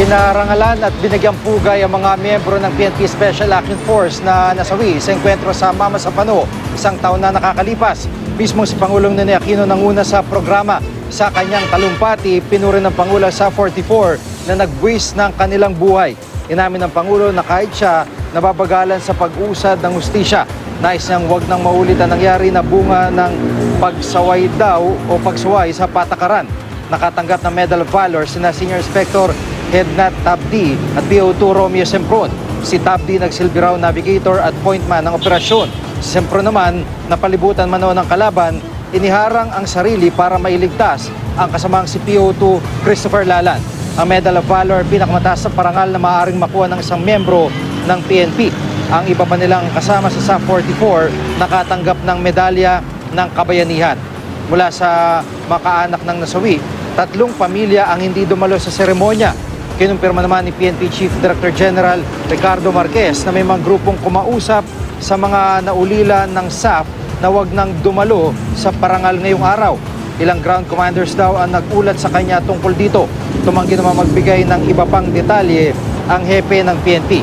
Pinarangalan at binigyang pugay ang mga miyembro ng PNP Special Action Force na nasawi sa enkwentro sa Mama Sapano, isang taon na nakakalipas. Mismo si Pangulong Ninoy Aquino nanguna sa programa. Sa kanyang talumpati, pinuri ng Pangulo sa 44 na nagbuwis ng kanilang buhay. Inamin ng Pangulo na kahit siya nababagalan sa pag-usad ng hustisya, nais niyang huwag nang maulit ang nangyari na bunga ng pagsaway daw o pagsuway sa patakaran. Nakatanggap ng Medal of Valor sina Senior Inspector Hednat Tabdi at PO2 Romeo Sempron. Si Tabdi nagsilbi raw navigator at pointman ng operasyon. Si Sempron naman, napalibutan man ng kalaban, iniharang ang sarili para mailigtas ang kasamang si PO2 Christopher Lalan. Ang Medal of Valor, pinakamataas sa parangal na maaaring makuha ng isang miyembro ng PNP. Ang iba pa nilang kasama sa SAF 44 nakatanggap ng medalya ng kabayanihan. Mula sa makaanak ng nasawi, 3 pamilya ang hindi dumalo sa seremonya. Kinumpirma naman ni PNP Chief Director General Ricardo Marquez na may mga grupong kumausap sa mga naulila ng SAF na wag nang dumalo sa parangal ngayong araw. Ilang ground commanders daw ang nagulat sa kanya tungkol dito. Tumanggi naman magbigay ng iba pang detalye ang hepe ng PNP.